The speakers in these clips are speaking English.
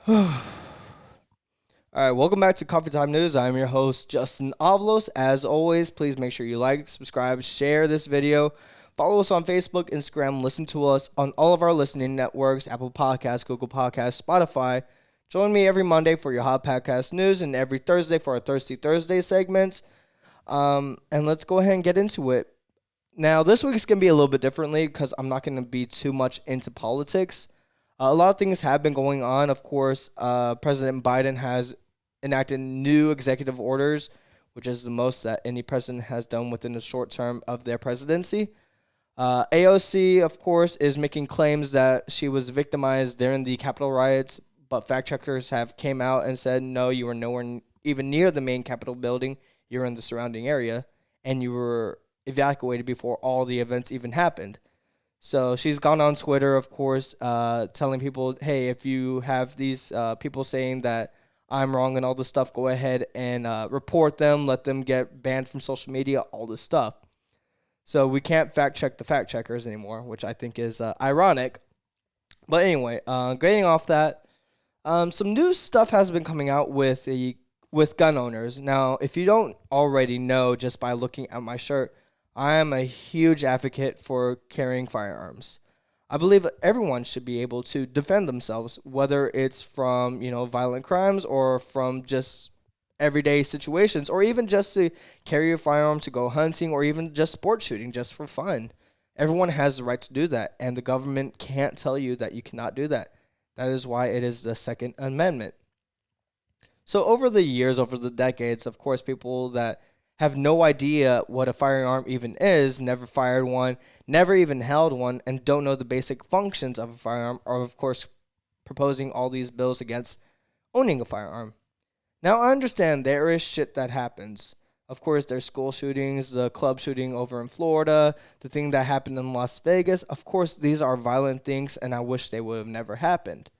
All right, welcome back to Coffee Time News. I'm your host, Justin Avalos. As always, please make sure you like, subscribe, share this video. Follow us on Facebook, Instagram, listen to us on all of our listening networks, Apple Podcasts, Google Podcasts, Spotify. Join me every Monday for your hot podcast news and every Thursday for our Thirsty Thursday segments. And let's go ahead and get into it. Now, this week's going to be a little bit differently because I'm not going to be too much into politics. A lot of things have been going on. Of course, President Biden has enacted new executive orders, which is the most that any president has done within the short term of their presidency. AOC, of course, is making claims that she was victimized during the Capitol riots, but fact checkers have came out and said, no, you were nowhere even near the main Capitol building. You're in the surrounding area, and you were evacuated before all the events even happened. So she's gone on Twitter, of course, telling people, hey, if you have these people saying that I'm wrong and all this stuff, go ahead and report them, let them get banned from social media, all this stuff. So we can't fact check the fact checkers anymore, which I think is ironic. But anyway, getting off that, some new stuff has been coming out with gun owners. Now, if you don't already know just by looking at my shirt, I am a huge advocate for carrying firearms. I believe everyone should be able to defend themselves, whether it's from, violent crimes or from just everyday situations, or even just to carry a firearm to go hunting or even just sport shooting just for fun. Everyone has the right to do that, and the government can't tell you that you cannot do that. That is why it is the Second Amendment. So over the years, over the decades, of course, people that have no idea what a firearm even is, never fired one, never even held one, and don't know the basic functions of a firearm are, of course, proposing all these bills against owning a firearm. Now, I understand there is shit that happens. Of course, there's school shootings, the club shooting over in Florida, the thing that happened in Las Vegas. Of course, these are violent things, and I wish they would have never happened.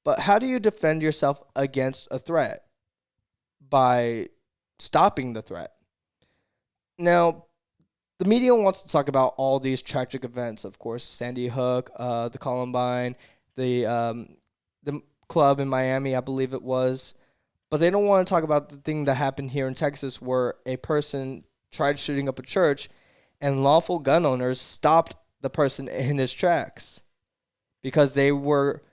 But how do you defend yourself against a threat? By stopping the threat. Now, the media wants to talk about all these tragic events, of course, Sandy Hook, the Columbine, the club in Miami, I believe it was. But they don't want to talk about the thing that happened here in Texas where a person tried shooting up a church and lawful gun owners stopped the person in his tracks because they were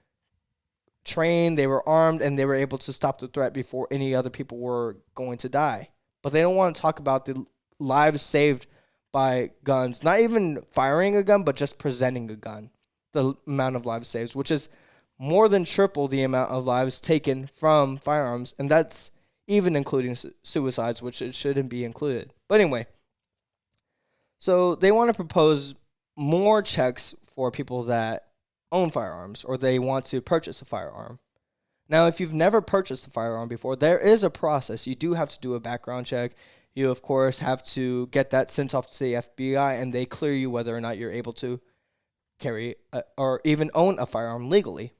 trained, they were armed, and they were able to stop the threat before any other people were going to die. But they don't want to talk about the lives saved by guns, not even firing a gun, but just presenting a gun, the amount of lives saved, which is more than triple the amount of lives taken from firearms, and that's even including suicides, which it shouldn't be included. But anyway, so they want to propose more checks for people that own firearms or they want to purchase a firearm. Now, if you've never purchased a firearm before, there is a process. You do have to do a background check. You, of course, have to get that sent off to the FBI, and they clear you whether or not you're able to carry or even own a firearm legally.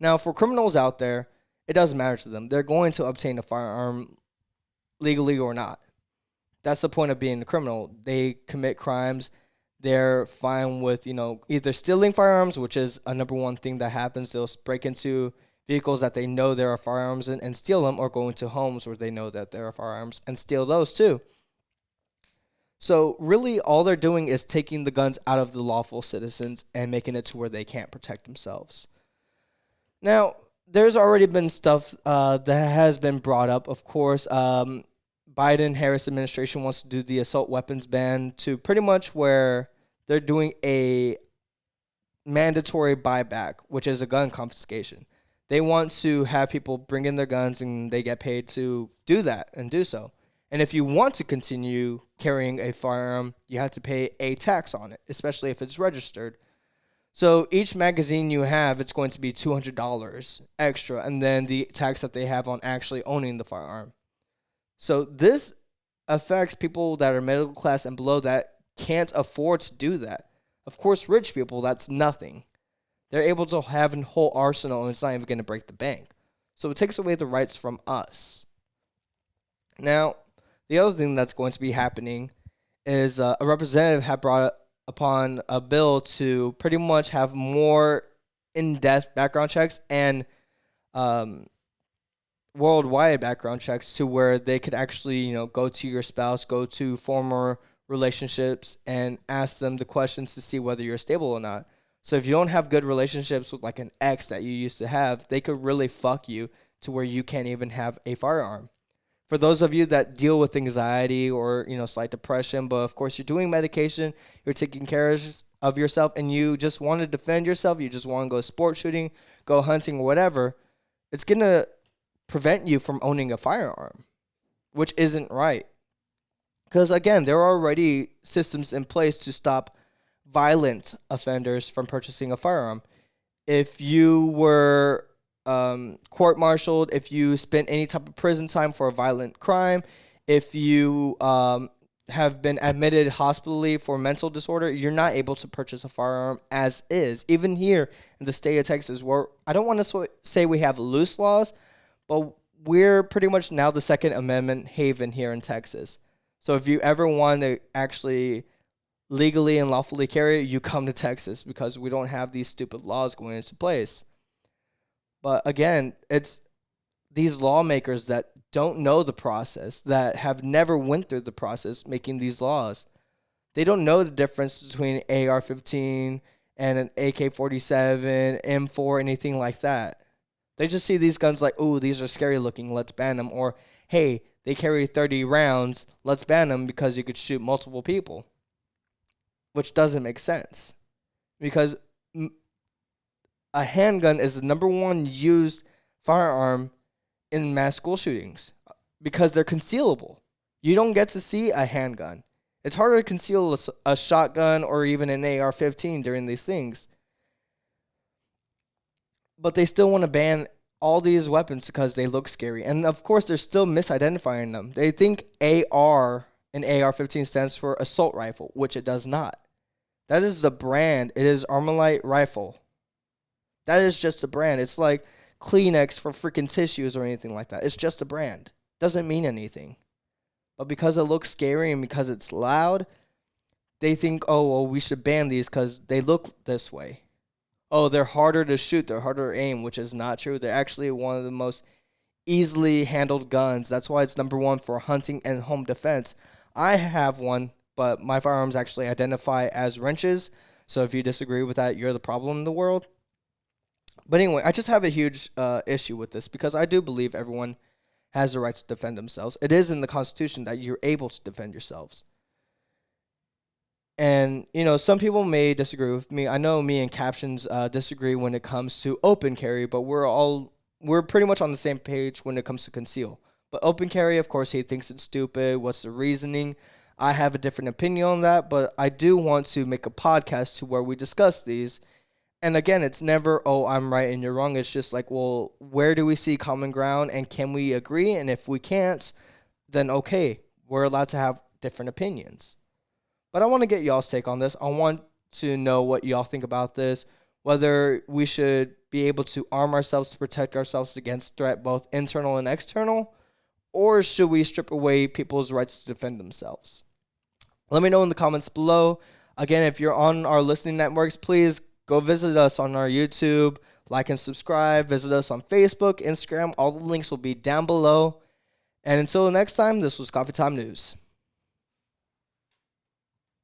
Now, for criminals out there, it doesn't matter to them. They're going to obtain a firearm legally or not. That's the point of being a criminal. They commit crimes. They're fine with, either stealing firearms, which is a number one thing that happens. They'll break into vehicles that they know there are firearms in and steal them, or go into homes where they know that there are firearms and steal those too. So really all they're doing is taking the guns out of the lawful citizens and making it to where they can't protect themselves. Now, there's already been stuff that has been brought up. Of course, Biden-Harris administration wants to do the assault weapons ban to pretty much where they're doing a mandatory buyback, which is a gun confiscation. They want to have people bring in their guns and they get paid to do that and do so. And if you want to continue carrying a firearm, you have to pay a tax on it, especially if it's registered. So each magazine you have, it's going to be $200 extra, and then the tax that they have on actually owning the firearm. So this affects people that are middle class and below that can't afford to do that. Of course, rich people, that's nothing. They're able to have a whole arsenal, and it's not even going to break the bank. So it takes away the rights from us. Now, the other thing that's going to be happening is a representative had brought upon a bill to pretty much have more in-depth background checks and um, worldwide background checks to where they could actually, go to your spouse, go to former relationships and ask them the questions to see whether you're stable or not. So if you don't have good relationships with like an ex that you used to have, they could really fuck you to where you can't even have a firearm. For those of you that deal with anxiety or, slight depression, but of course you're doing medication, you're taking care of yourself and you just want to defend yourself, you just want to go sport shooting, go hunting or whatever, it's going to prevent you from owning a firearm, which isn't right. Because again, there are already systems in place to stop violent offenders from purchasing a firearm. If you were court-martialed, if you spent any type of prison time for a violent crime, if you have been admitted hospitally for mental disorder, you're not able to purchase a firearm as is. Even here in the state of Texas, where I don't want to say we have loose laws, but we're pretty much now the Second Amendment haven here in Texas. So if you ever want to actually legally and lawfully carry it, you come to Texas because we don't have these stupid laws going into place. But again, it's these lawmakers that don't know the process, that have never went through the process making these laws. They don't know the difference between AR-15 and an AK-47, M4, anything like that. They just see these guns like, ooh, these are scary looking, let's ban them. Or, hey, they carry 30 rounds, let's ban them because you could shoot multiple people. Which doesn't make sense. Because a handgun is the number one used firearm in mass school shootings. Because they're concealable. You don't get to see a handgun. It's harder to conceal a shotgun or even an AR-15 during these things. But they still want to ban all these weapons because they look scary. And of course, they're still misidentifying them. They think AR and AR-15 stands for assault rifle, which it does not. That is the brand. It is Armalite rifle. That is just a brand. It's like Kleenex for freaking tissues or anything like that. It's just a brand. Doesn't mean anything. But because it looks scary and because it's loud, they think, oh, well, we should ban these because they look this way. Oh, they're harder to shoot, they're harder to aim, which is not true. They're actually one of the most easily handled guns. That's why it's number one for hunting and home defense. I have one, but my firearms actually identify as wrenches. So if you disagree with that, you're the problem in the world. But anyway, I just have a huge issue with this because I do believe everyone has the right to defend themselves. It is in the Constitution that you're able to defend yourselves. And, some people may disagree with me. I know me and Captions disagree when it comes to open carry, but we're pretty much on the same page when it comes to conceal. But open carry, of course, he thinks it's stupid. What's the reasoning? I have a different opinion on that, but I do want to make a podcast to where we discuss these. And again, it's never, oh, I'm right and you're wrong. It's just like, well, where do we see common ground and can we agree? And if we can't, then okay, we're allowed to have different opinions. But I want to get y'all's take on this. I want to know what y'all think about this, whether we should be able to arm ourselves to protect ourselves against threat, both internal and external, or should we strip away people's rights to defend themselves? Let me know in the comments below. Again, if you're on our listening networks, please go visit us on our YouTube, like and subscribe, visit us on Facebook, Instagram. All the links will be down below. And until the next time, this was Coffee Time News.